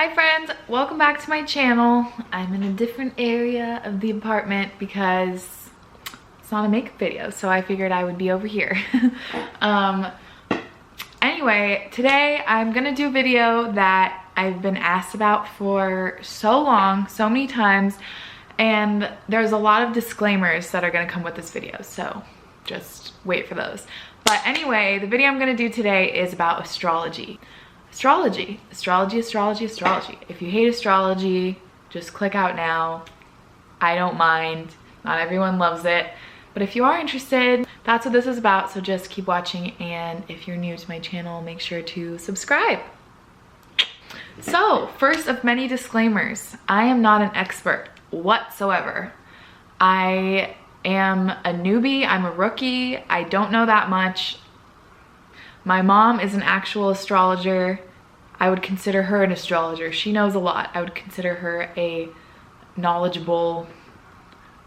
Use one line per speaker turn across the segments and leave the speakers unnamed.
Hi friends, welcome back to my channel. I'm in a different area of the apartment because it's not a makeup video, so I figured I would be over here. Anyway, today I'm gonna do a video that I've been asked about for so long, so many times, and there's a lot of disclaimers that are gonna come with this video, so just wait for those. But anyway, the video I'm gonna do today is about astrology. Astrology. If you hate astrology, just click out now. I don't mind. Not everyone loves it. But if you are interested, that's what this is about. So just keep watching. And if you're new to my channel, make sure to subscribe. So first of many disclaimers, I am not an expert whatsoever. I am a newbie. I'm a rookie. I don't know that much. My mom is an actual astrologer. I would consider her an astrologer. She knows a lot. I would consider her a knowledgeable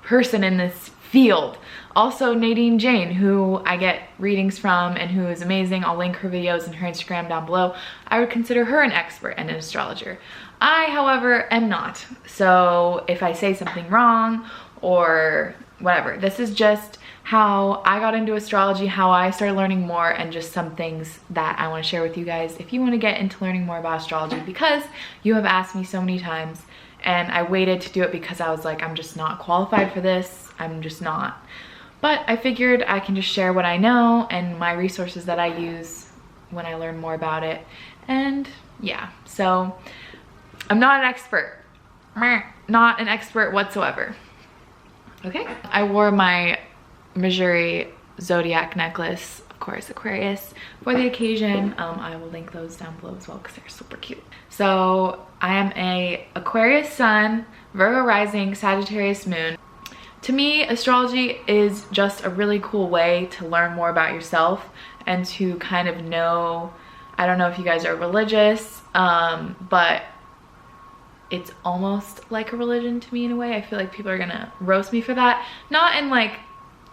person in this field. Also Nadine Jane, who I get readings from and who is amazing. I'll link her videos and her Instagram down below. I would consider her an expert and an astrologer. I, however, am not. So if I say something wrong or whatever, this is just how I got into astrology, how I started learning more, and just some things that I want to share with you guys if you want to get into learning more about astrology, because you have asked me so many times and I waited to do it because I was like, I'm just not qualified for this. I'm just not. But I figured I can just share what I know and my resources that I use when I learn more about it. And yeah, so I'm not an expert. Not an expert whatsoever. Okay. I wore my Mercier zodiac necklace, of course, Aquarius, for the occasion. I will link those down below as well because they're super cute. So I am a Aquarius sun, Virgo rising, Sagittarius moon. To me, astrology is just a really cool way to learn more about yourself and to kind of know, I don't know if you guys are religious, but it's almost like a religion to me in a way. I feel like people are gonna roast me for that. Not in like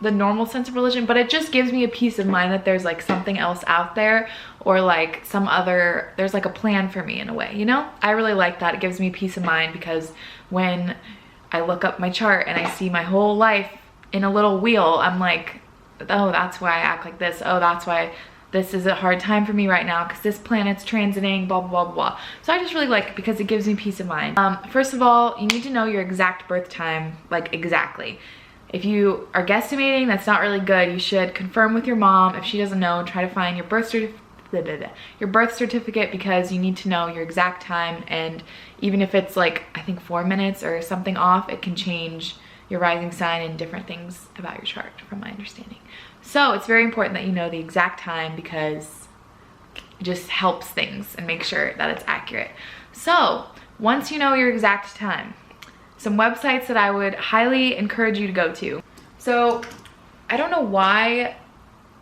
the normal sense of religion, but it just gives me a peace of mind that there's like something else out there, or like some other, there's like a plan for me in a way, you know? I really like that. It gives me peace of mind because when I look up my chart and I see my whole life in a little wheel, I'm like, oh, that's why I act like this. Oh, that's why this is a hard time for me right now because this planet's transiting, blah, blah, blah, blah. So I just really like it because it gives me peace of mind. First of all, you need to know your exact birth time, like exactly. If you are guesstimating, that's not really good. You should confirm with your mom. If she doesn't know, try to find your birth certificate because you need to know your exact time. And even if it's like, I think 4 minutes or something off, it can change your rising sign and different things about your chart from my understanding. So it's very important that you know the exact time because it just helps things and make sure that it's accurate. So once you know your exact time, some websites that I would highly encourage you to go to. So I don't know why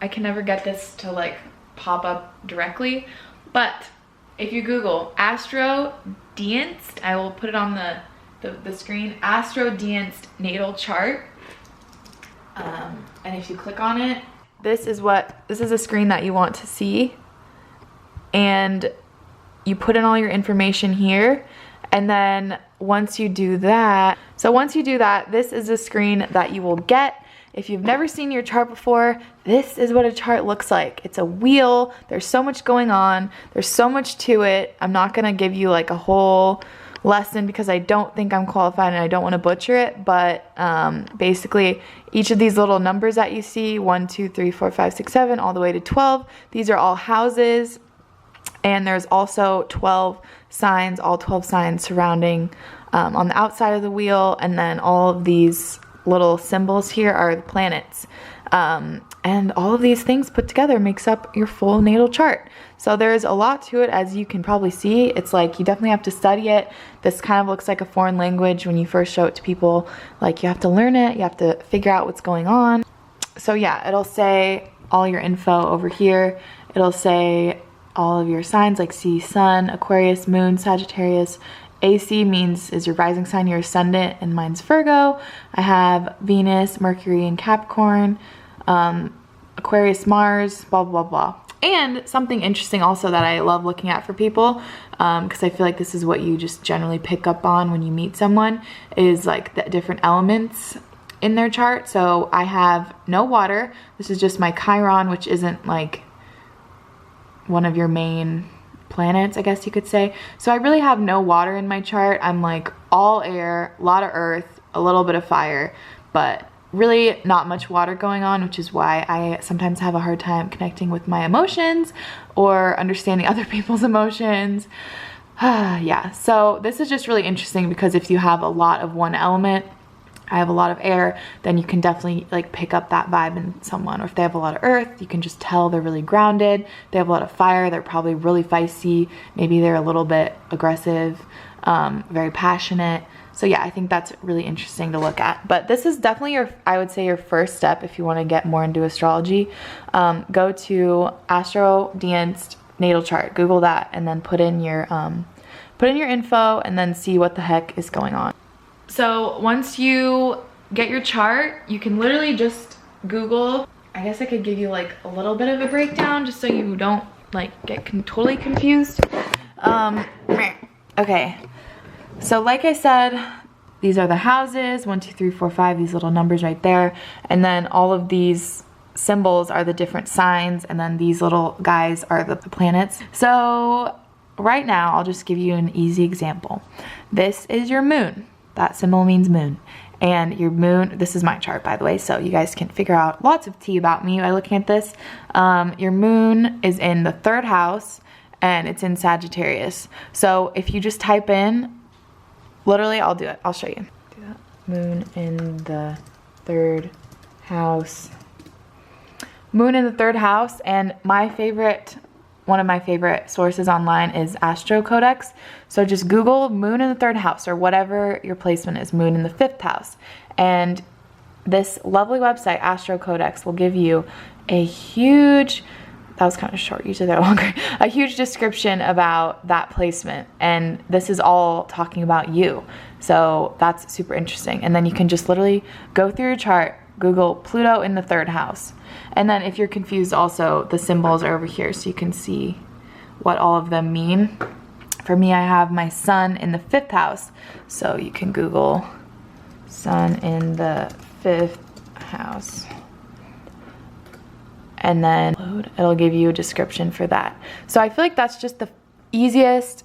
I can never get this to like pop up directly, but if you Google Astro Dienst, I will put it on the screen, Astro Dienst natal chart. And if you click on it, this is a screen that you want to see. And you put in all your information here. And then once you do that, this is a screen that you will get. If you've never seen your chart before, this is what a chart looks like. It's a wheel. There's so much going on. There's so much to it. I'm not gonna give you like a whole lesson because I don't think I'm qualified and I don't want to butcher it, but basically each of these little numbers that you see, 1, 2, 3, 4, 5, 6, 7, all the way to 12, these are all houses. And there's also 12 signs, all 12 signs surrounding on the outside of the wheel. And then all of these little symbols here are the planets. And all of these things put together makes up your full natal chart. So there's a lot to it, as you can probably see. It's like you definitely have to study it. This kind of looks like a foreign language when you first show it to people. Like you have to learn it, you have to figure out what's going on. So yeah, it'll say all your info over here. It'll say all of your signs like see sun, Aquarius, moon, Sagittarius. AC means is your rising sign, your ascendant, and mine's Virgo. I have Venus, Mercury, and Capricorn, Aquarius, Mars, blah, blah, blah. And something interesting also that I love looking at for people, because I feel like this is what you just generally pick up on when you meet someone, is like the different elements in their chart. So I have no water. This is just my Chiron, which isn't like one of your main planets, I guess you could say. So I really have no water in my chart. I'm like all air, a lot of earth, a little bit of fire, but really not much water going on, which is why I sometimes have a hard time connecting with my emotions or understanding other people's emotions. Yeah, so this is just really interesting because if you have a lot of one element, I have a lot of air, then you can definitely like pick up that vibe in someone. Or if they have a lot of earth, you can just tell they're really grounded. They have a lot of fire, they're probably really feisty. Maybe they're a little bit aggressive, very passionate. So yeah, I think that's really interesting to look at. But this is definitely your, I would say, your first step if you want to get more into astrology. Go to Astro Dienst natal chart, Google that, and then put in your info and then see what the heck is going on. So once you get your chart, you can literally just Google. I guess I could give you like a little bit of a breakdown just so you don't like get totally confused. Okay. So like I said, these are the houses, 1, 2, 3, 4, 5, these little numbers right there. And then all of these symbols are the different signs, and then these little guys are the planets. So right now, I'll just give you an easy example. This is your moon. That symbol means moon. And your moon, this is my chart by the way, so you guys can figure out lots of tea about me by looking at this. Your moon is in the 3rd house, and it's in Sagittarius. So if you just type in, literally, I'll do it. I'll show you. Do that. Moon in the 3rd house. Moon in the 3rd house, and one of my favorite sources online is Astro Codex. So just Google moon in the 3rd house or whatever your placement is, moon in the 5th house. And this lovely website, Astro Codex, will give you a huge, that was kind of short, usually they're longer, a huge description about that placement. And this is all talking about you. So that's super interesting. And then you can just literally go through your chart, Google Pluto in the 3rd house. And then if you're confused also, the symbols are over here so you can see what all of them mean. For me, I have my sun in the 5th house. So you can Google sun in the 5th house. And then it'll give you a description for that. So I feel like that's just the easiest,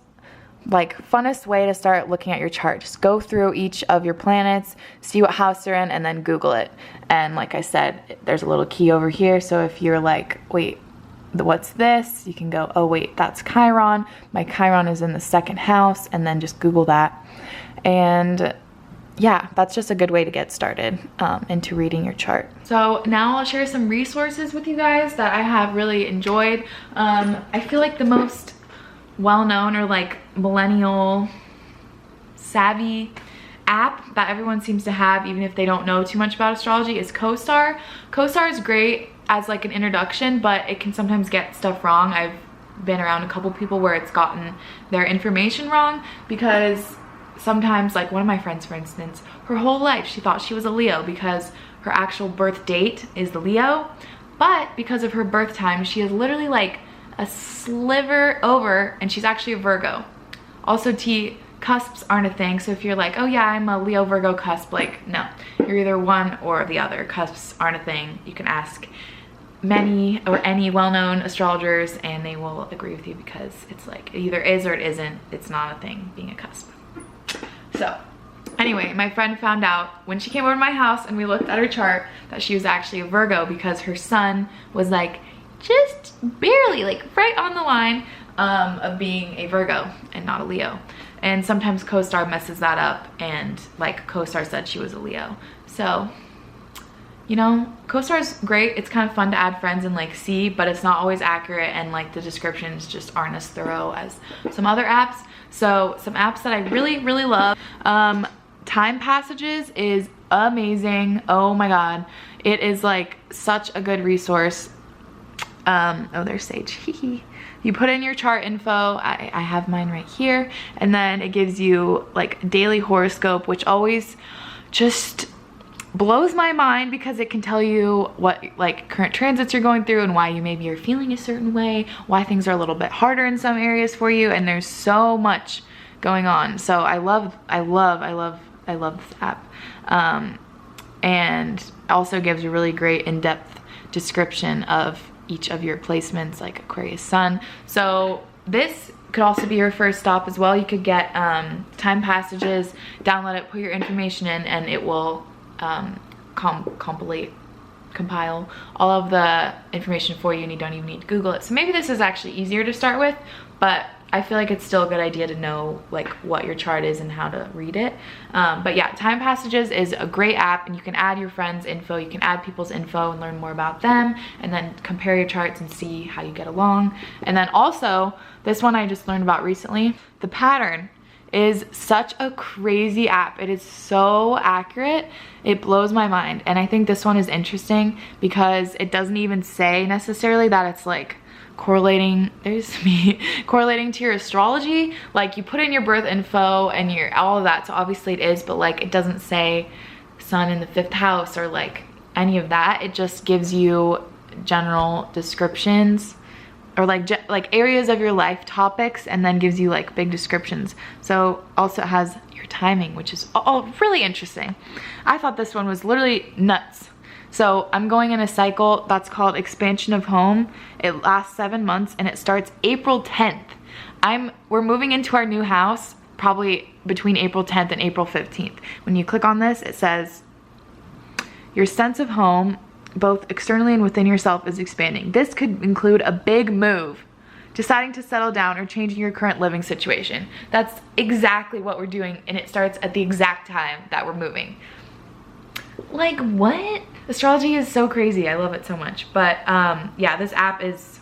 like funnest way to start looking at your chart. Just go through each of your planets, see what house they're in, and then Google it. And like I said, there's a little key over here. So if you're like, wait, what's this? You can go, oh wait, that's Chiron. My Chiron is in the 2nd house, and then just Google that. And yeah, that's just a good way to get started into reading your chart. So now I'll share some resources with you guys that I have really enjoyed. I feel like the most well-known or like millennial savvy app that everyone seems to have, even if they don't know too much about astrology, is CoStar. CoStar is great as like an introduction, but it can sometimes get stuff wrong. I've been around a couple people where it's gotten their information wrong, because sometimes, like one of my friends, for instance, her whole life she thought she was a Leo because her actual birth date is the Leo, but because of her birth time, she is literally like a sliver over, and she's actually a Virgo. Also, cusps aren't a thing, so if you're like, oh yeah, I'm a Leo Virgo cusp, like no, you're either one or the other. Cusps aren't a thing. You can ask many or any well-known astrologers and they will agree with you, because it's like it either is or it isn't. It's not a thing being a cusp. So anyway, my friend found out when she came over to my house and we looked at her chart that she was actually a Virgo, because her sun was like just barely like right on the line of being a Virgo and not a Leo. And sometimes CoStar messes that up, and like CoStar said she was a Leo. So, you know, CoStar is great. It's kind of fun to add friends and like see, but it's not always accurate, and like the descriptions just aren't as thorough as some other apps. So some apps that I really, really love. Time Passages is amazing. Oh my God. It is like such a good resource. Oh, there's Sage. You put in your chart info. I have mine right here. And then it gives you like daily horoscope, which always just blows my mind because it can tell you what like current transits you're going through and why you maybe are feeling a certain way, why things are a little bit harder in some areas for you, and there's so much going on. So I love this app. And also gives a really great in-depth description of each of your placements, like Aquarius Sun. So this could also be your first stop as well. You could get time passages, download it, put your information in, and it will compile all of the information for you, and you don't even need to Google it. So maybe this is actually easier to start with, but I feel like it's still a good idea to know like what your chart is and how to read it. But yeah, Time Passages is a great app, and you can add your friends' info, you can add people's info and learn more about them, and then compare your charts and see how you get along. And then also, this one I just learned about recently, the Pattern is such a crazy app. It is so accurate, it blows my mind. And I think this one is interesting because it doesn't even say necessarily that it's like correlating, correlating to your astrology. Like, you put in your birth info and your all of that, so obviously it is, but like it doesn't say sun in the 5th house or like any of that. It just gives you general descriptions, or like areas of your life topics, and then gives you like big descriptions. So also it has your timing, which is all really interesting. I thought this one was literally nuts. So I'm going in a cycle that's called Expansion of Home. It lasts 7 months and it starts April 10th. We're moving into our new house probably between April 10th and April 15th. When you click on this, it says your sense of home, both externally and within yourself, is expanding. This could include a big move, deciding to settle down, or changing your current living situation. That's exactly what we're doing, and it starts at the exact time that we're moving. Like, what? Astrology is so crazy. I love it so much. But yeah, this app is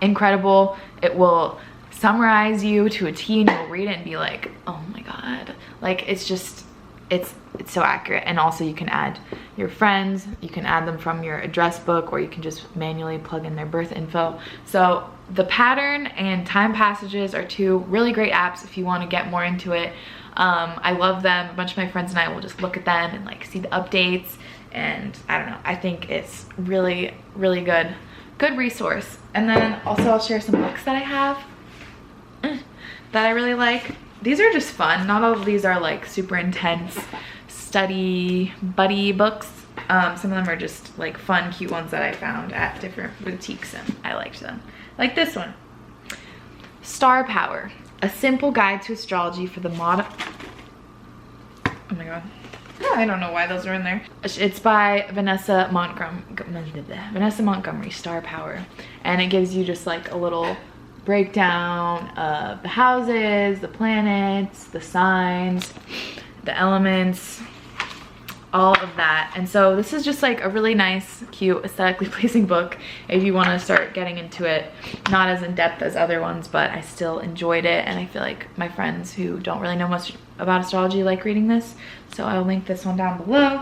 incredible. It will summarize you to a T, and you'll read it and be like, oh my God. Like, it's just, it's so accurate. And also you can add your friends, you can add them from your address book, or you can just manually plug in their birth info. So the Pattern and Time Passages are two really great apps if you want to get more into it. I love them. A bunch of my friends and I will just look at them and like see the updates, and I don't know, I think it's really, really good resource. And then also I'll share some books that I have that I really like. These are just fun. Not all of these are like super intense study buddy books. Some of them are just like fun, cute ones that I found at different boutiques, and I liked them. Like this one, Star Power, a simple guide to astrology for the modern. Oh my God. I don't know why those are in there. It's by Vanessa Montgomery, Star Power. And it gives you just like a little breakdown of the houses, the planets, the signs, the elements, all of that. And so this is just like a really nice, cute, aesthetically pleasing book if you want to start getting into it. Not as in depth as other ones, but I still enjoyed it, and I feel like my friends who don't really know much about astrology like reading this. So I'll link this one down below.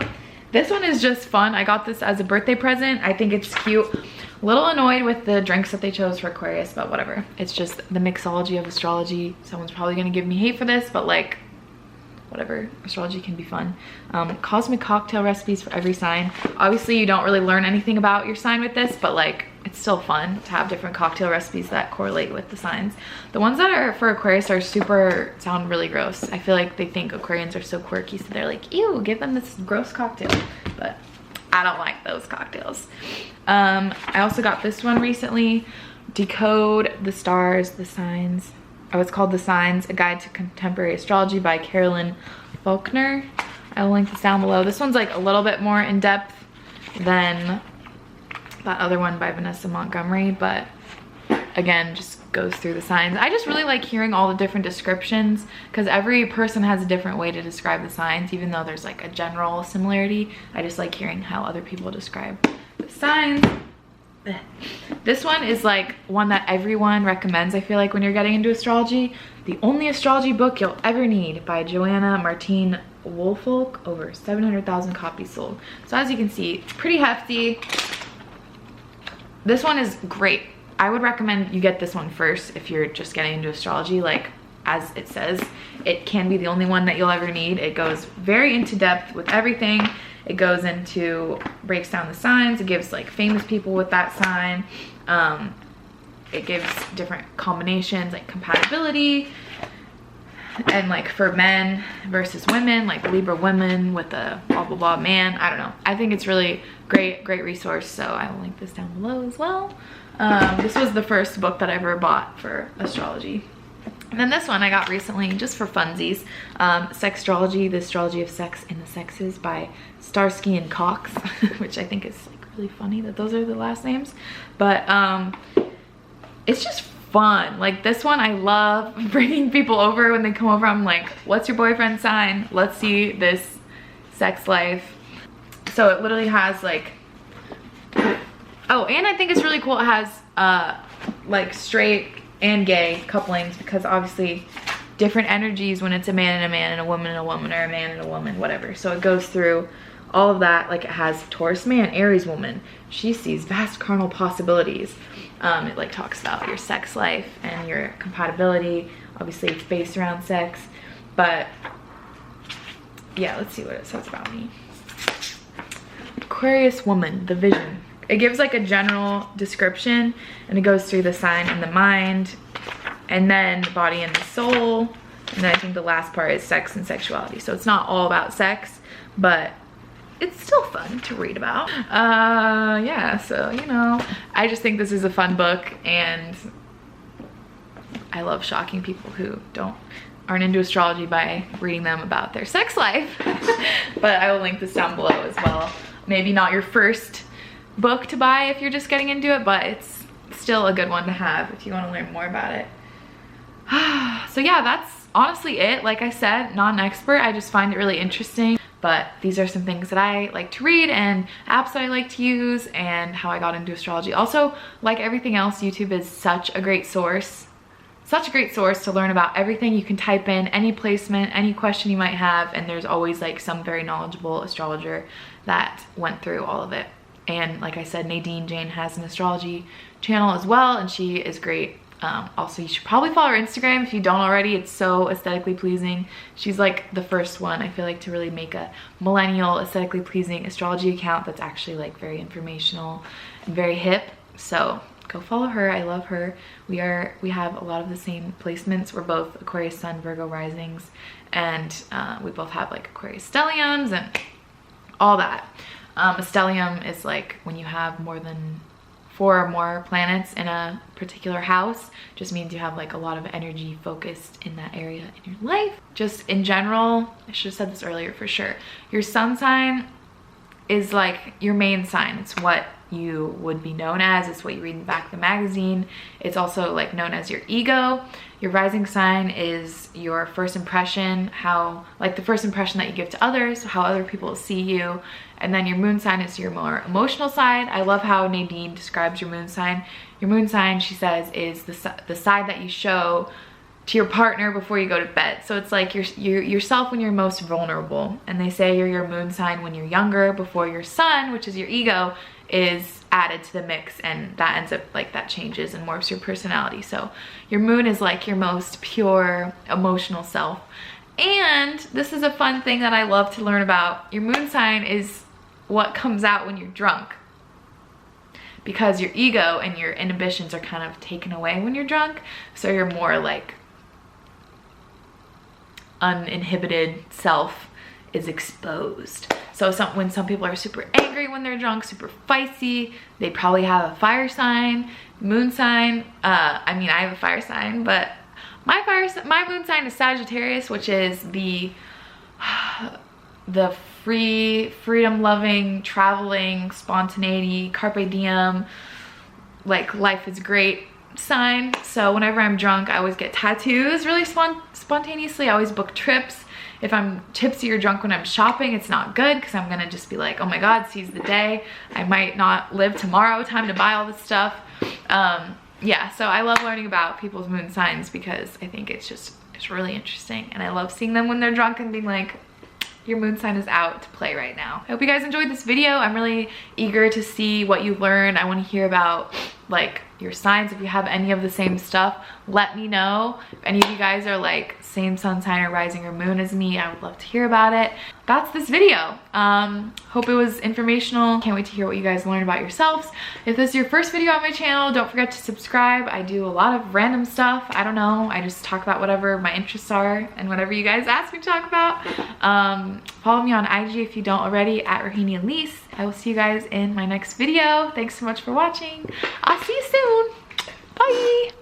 This one is just fun. I got this as a birthday present. I think it's cute. A little annoyed with the drinks that they chose for Aquarius, but whatever. It's just the mixology of astrology. Someone's probably gonna give me hate for this, but like, whatever, astrology can be fun. Cosmic cocktail recipes for every sign. Obviously you don't really learn anything about your sign with this, but like, it's still fun to have different cocktail recipes that correlate with the signs. The ones that are for Aquarius are sound really gross. I feel like they think Aquarians are so quirky, so they're like, ew, give them this gross cocktail. But I don't like those cocktails. I also got this one recently, Decode the Stars, the Signs. Oh, it's called The Signs, A Guide to Contemporary Astrology by Carolyn Faulkner. I will link this down below. This one's like a little bit more in depth than that other one by Vanessa Montgomery, but again, just goes through the signs. I just really like hearing all the different descriptions, because every person has a different way to describe the signs, even though there's like a general similarity. I just like hearing how other people describe the signs. This one is like one that everyone recommends, I feel like, when you're getting into astrology. The Only Astrology Book You'll Ever Need by Johanna, Martine, Woolfolk. Over 700,000 copies sold. So as you can see, it's pretty hefty. This one is great. I would recommend you get this one first if you're just getting into astrology. Like, as it says, it can be the only one that you'll ever need. It goes very into depth with everything. It goes into, breaks down the signs. It gives like famous people with that sign. It gives different combinations, like compatibility, and like for men versus women, like Libra women with a blah blah blah man. I don't know. I think it's really great resource, so I will link this down below as well. This was the first book that I ever bought for astrology. And then this one I got recently just for funsies. Sextrology, the astrology of sex and the sexes by Starsky and Cox, which I think is like really funny that those are the last names. But it's just fun. Like this one, I love bringing people over. When they come over, I'm like, what's your boyfriend's sign? Let's see this sex life. So it literally has like, oh, and I think it's really cool. It has like straight and gay couplings, because obviously different energies when it's a man and a man and a woman and a woman, or a man and a woman, whatever. So it goes through all of that. Like it has Taurus man, Aries woman. She sees vast carnal possibilities. It like talks about your sex life and your compatibility. Obviously it's based around sex, but yeah, let's see what it says about me. Aquarius woman, the vision. It gives like a general description, and it goes through the sign and the mind, and then the body and the soul, and then I think the last part is sex and sexuality. So it's not all about sex, but it's still fun to read about. Yeah, so you know, I just think this is a fun book, and I love shocking people who aren't into astrology by reading them about their sex life. But I will link this down below as well. Maybe not your first book to buy if you're just getting into it, but it's still a good one to have if you want to learn more about it. So yeah, that's honestly it. Like I said, not an expert. I just find it really interesting. But these are some things that I like to read, and apps that I like to use, and how I got into astrology. Also, like everything else, YouTube is such a great source. Such a great source to learn about everything. You can type in any placement, any question you might have, and there's always like some very knowledgeable astrologer that went through all of it. And like I said, Nadine Jane has an astrology channel as well, and she is great. Also, you should probably follow her Instagram if you don't already. It's so aesthetically pleasing. She's like the first one, I feel like, to really make a millennial aesthetically pleasing astrology account that's actually like very informational and very hip. So go follow her. I love her. We have a lot of the same placements. We're both Aquarius Sun, Virgo risings, and we both have like Aquarius stelliums and all that. A stellium is like when you have more than 4 or more planets in a particular house. Just means you have like a lot of energy focused in that area in your life. Just in general, I should have said this earlier for sure. Your sun sign is like your main sign. It's what you would be known as. It's what you read in the back of the magazine. It's also like known as your ego. Your rising sign is your first impression, how like the first impression that you give to others, how other people see you. And then your moon sign is your more emotional side. I love how Nadine describes your moon sign. Your moon sign, she says, is the side that you show to your partner before you go to bed. So it's like yourself when you're most vulnerable. And they say you're your moon sign when you're younger, before your sun, which is your ego, is added to the mix, and that ends up like that changes and morphs your personality. So your moon is like your most pure emotional self. And this is a fun thing that I love to learn about. Your moon sign is what comes out when you're drunk, because your ego and your inhibitions are kind of taken away when you're drunk. So you're more like uninhibited self is exposed. So when some people are super angry when they're drunk, super feisty, they probably have a fire sign, moon sign. I mean, I have a fire sign, but my moon sign is Sagittarius, which is the freedom loving, traveling, spontaneity, carpe diem, like life is great sign. So whenever I'm drunk, I always get tattoos really spontaneously. I always book trips. If I'm tipsy or drunk when I'm shopping, it's not good, because I'm gonna just be like, oh my god, seize the day. I might not live tomorrow, time to buy all this stuff. Yeah, so I love learning about people's moon signs, because I think it's really interesting, and I love seeing them when they're drunk and being like, your moon sign is out to play right now. I hope you guys enjoyed this video. I'm really eager to see what you learn. I want to hear about like your signs. If you have any of the same stuff, let me know. If any of you guys are like same sun sign or rising or moon as me, I would love to hear about it. That's this video. Hope it was informational. Can't wait to hear what you guys learn about yourselves. If this is your first video on my channel, don't forget to subscribe. I do a lot of random stuff. I don't know. I just talk about whatever my interests are and whatever you guys ask me to talk about. Follow me on IG if you don't already, at Rahini_Elise. I will see you guys in my next video. Thanks so much for watching. I'll see you soon. Bye.